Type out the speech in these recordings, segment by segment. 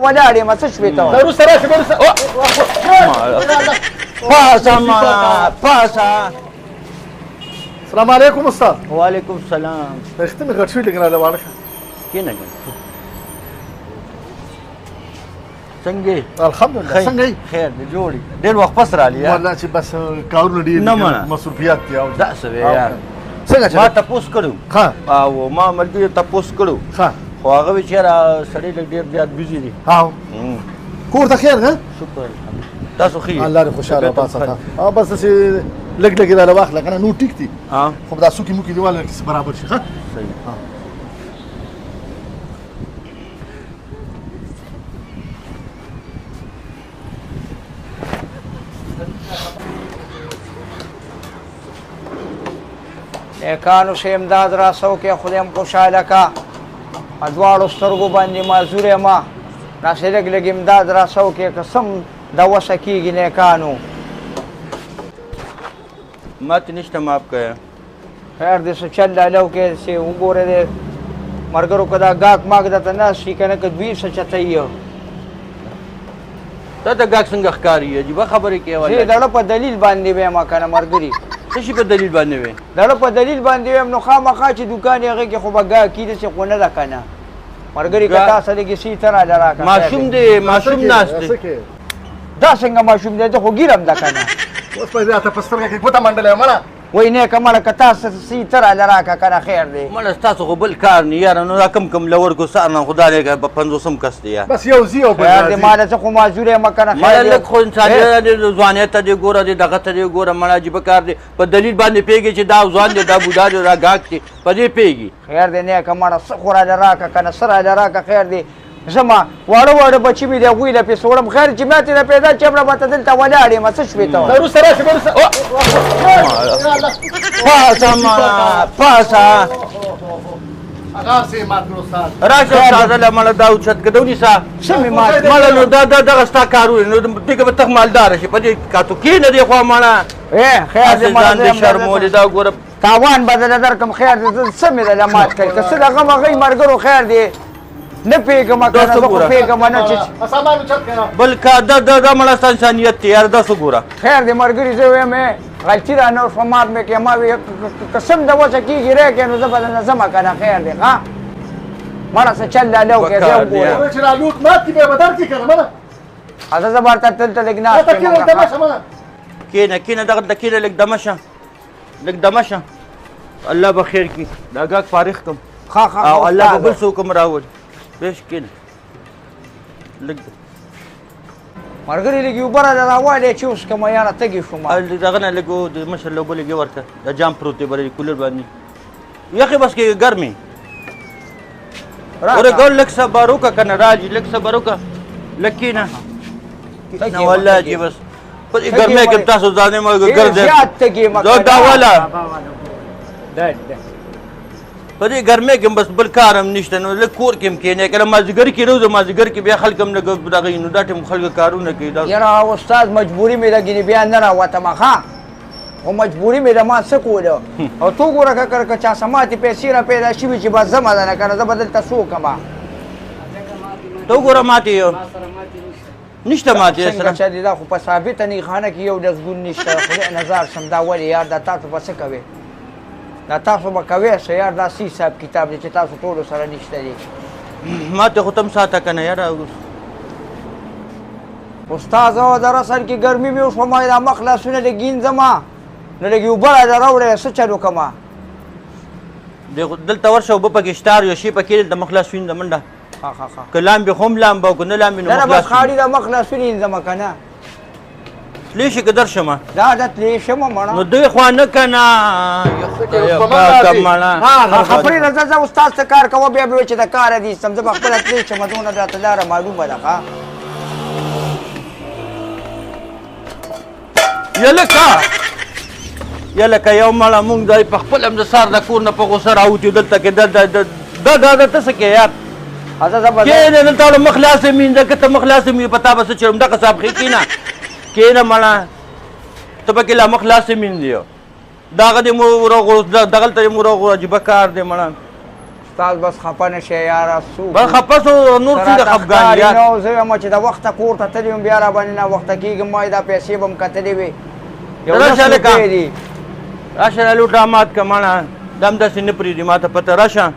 ولاړ یم څه شوې ته وروسته راشي وروسته پاسه مړه پاسه. السلام علیکم استاد. وعلیکم السلام. رښتیا مې غټ شوي لږ راله واړه کېنه څنګه الحمدلله. څنګه یې؟ خیر دی جوړ یې. ډېر وخت پس رالي والله چې بس کارونه ډېر نه منه. مصروفیات دي او داسې وې یار. څنګه ما چې تپوس کړو ښه او ما ملګري تپوس کړو ښه خو هغه وی چېرې سړی لږ ډېر زیات بیزي دي. او کور ته خیر ښه شکر تاسو ښه یې؟ الله دې خوشحاله وباسه. او بس داسې لږ لږ یې راله واخله که نه نور ټیک دي خو دا څوکې موکې دیواله کښې برابر شي ښه صحیح. نیکانو شه امداد راسو کې خدایم خوشحاله کا دواړو سترګو باندې معذور یم داسې لږ لږ امداد راسو کې قسم دا وسه کېږي نیکانو. ماته نشته معاف کړه. خیر دې څه چل ډالو کې چې وګوره دې ملګرو که دا ګاک ماک درته ناست شي که نه که دوی څه چته یې تا ته ګاک څنګه ښکاري عجیبه خبرې کوې. دړه په دلیل باندې ویم که نه ملګري. څه شي په دلیل باندې وې؟ دړه په دلیل باندې ویم نو خامخا چې دوکان هغې کې خو به ګاکي داسې خو نه ده که نه ملګري که تا سره لږې سي ته راله راکړه. ماشوم دی ماشوم ناست دی. دا څنګه ماشوم دی؟ زه خو ګیرم ده که نه. اوس په راته په سترګه کې ګوته منډلی مړه وای نیکه مړه که تا سي ته راله راکړه که نه خیر دی. مړه ستاسو خو بل کار نه یاره نو دا کم کم لور کو سار نه خو دا دی په پنځوسم کس دی یار. بس یو ځي او بل خیر دی ماله څه خو معذور یم که نه خیر دی. مړه لږ خو انسانیت دی ځوانیت ته دی ګوره دی دغه ته دی ګوره مړه عجیبه کار دی په دلیل باندې پوهېږي چې دا ځوان دی دا بوډا دی دا ګاک دی په دې پوهېږي. خیر دی نیکه مړه څه خو راله راکړه که نه څه راله راکړه خیر دی. زما واړه واړه بچي مې د هغوی له پسې وړم خیر چې ماتې نه پیدا چې مړه به ته دلته ولاړ یم څه شوې ته وروسته راشي وروسته پاسه مړه پاسه هغسې مات کړو استاد راشه استاده له مړه دا اوچت که ده ونیسه څه مې مات مړه نو دا دغه ستا کارونه نو دې به ته مالداره شي په دې کاتو کښېنه دې خوا مړه خیر دې ځان دې شرمولې دا ګوره تاوان به درله درکړم خیر دې څه مې درله مات کړي که څه د غم هغوی ملګرو خیر دی نه پوهېږم که نه زه خو پوهېږم نه چې سامان اوچت کړه بل کا دا مړه ستا انسانیت دی یار دا څه ګوره خیر دی ملګري زه ویم غلطي را نه شوه مات مې کړې ما وی قسم د وسه کېږي رایې کړې نو زه به درنه ځمه که نه خیر دی ښه مړه څه چل ډالو کې زه وګورم چې را لوټ مات کړي بیا به درکړي که نه مړه هغه زه به ورته دلته لږ ناست یم کېنه دغلته کېنه لږ دمه شه لږ دمه شه الله به خیر کړي دا ګاک فارغ کړم او الله به بل څوک هم راولي بیش کېنه لږ ملګري لږ اوبه راله راوالی چې اوس کومه یاره تږې شوم دغه نه لږ د مشر له اوبه لږې ورکړه دا جام پروت دی بلې کولر باندې یخې بس کې ګرمې ورې ګول لږ صبر وکړه که نه راځي لږ صبر وکړه لږ کېنه نه والله چې بس په دې ګرمۍ کې تاسو ځانې مه ګرځئ دا واله په دې ګرمۍ کې بس بل کار هم نشته نو لږ کور کې هم کښېنئ که نه مازدیګر کې روزه مازدیګر کې بیا خلک هم لږ دغه نو دا ټایم خلک کارونه کوي یاره استاد مجبوري مې ده ګینې بیا نه راوتمه ښه خو مجبوري مې ده ما څه کوله او تو ګوره ککر که چا څه ماتې پیسې را پیدا شوي چې بس ځمه ده نه که نه زه به دلته څه وکړمه ته وګوره ماتې نشته ماتې څنګه چې دی دا خو په ثابته نښانه کې یو ډزګون نشته خدای نظار شم دا ولې یار دا تاسو به څه کوې دا تاسو به کوې څه یار دا سی حساب کتاب دی چې تاسو ټولو سره نشته دی ما ته خو ته هم ساته که نه یاره استاد زه در اصل کې ګرمي مې وشوه ما دا مخ لاسونه لږ ګینځمه نو لږ اوبه راله راوړی څه چل وکړمه دلته ورشه اوبه پکې شته یو شي پکې دلته مخ لاس وینځه منډه که لامبې خو هم لامبه او که نه لامبې نو مخ لاس خاړي دا مخ لاس وینځمه که نه تلی شي که در شمه دا دا تلی شمه مړه نو دوی خوا نه که نه خبرې راځه زه استاد څه کار کوه بیا به وایي چې د کاره دي ایستم زه به خپله تلی شمه دونه راته لاره معلومه ده ښه یا لکه یو مړه مونږ دی په خپل هم د سار د کور نه په غوسه راوتي دلته کې دا ته څه کې یار کېنه دلته وړه مخ لاس یې مینځه که ته مخ لاس یې مینځه په تا به څه چړم دغه صاحب ښې کېنه کېنه مړه ته پکې لا مخ لاس یې مینځې دغه دې مو دغلته یې مو راغو عجیبه کار دی مړه استاد بس خپه نشي یاره څوک بس خپه سو نور څنګه خفګان یار نو زه وایم چې د وخته کور ته تللی وم بیا را باندې نه وخته کېږم ما دا پیسې به م کتلې وې راشه لکه راشه لوټ رامات که ماړه دا همداسې نه پرېږدي ما ته پته راشه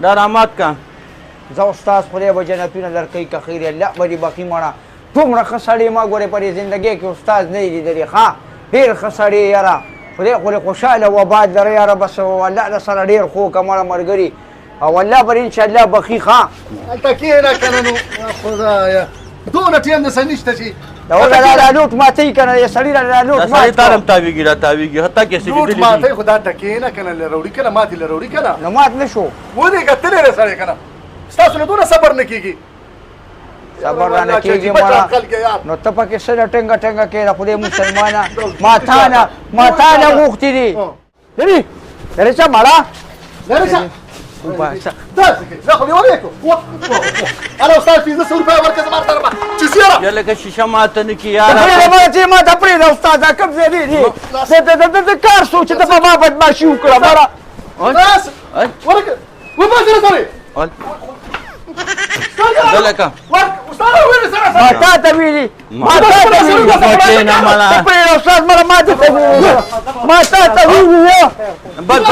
دا رامات که زه استاد خدای به جنتونه درکوي که خیر الله به دې بخي مړه دومره ښه سړی ما ګورې په دې زندګۍ کې استاد نه یې لیدلې ښه ډېر ښه سړی یاره خدای خو دې خوشحاله و آباد لرې یاره بس الله در سره ډېر خو که مړه ملګري او الله به انشاءالله بخي ښه هلته کښېنه که نه نو خدایه دونه ټیم داسې نشته چې دا اوس را لوټ ماتوي که نه سړي را لوټ مات سړی تارم تاویږي را تاویږي حتی کې لوټ ماتوي خو دا ټکېنه که نه لروړي که نه ماتې لروړي که نه نو مات نه شو ودې کتلی دی سړی که نه ستاسو نه دونه صبر نه کېږي صبر رانه کېږي مړه نو ته پکې څه ټینګه ټینګه کېده خدای مسلمانه ما تا نه غوښتي دي لرې شه مړه لرې شه داسې کې دا خو دې ولېکو هله استاد 1500 روپۍ ورکړه زما طرفه چې سیاره یا لکه شیشه ماته نه کړي یاره پرېږده چې ما ته پرېږده استاد دا کوم ځای دی د کار سوچ ته په ما بدماشي وکړه مړه بس ورکړه وباسه سړی دلکه ما تا ته ویلي ما تا ته ویلي پرېږده استاد مړه ما ته ویلي ما تا ته ویلي بس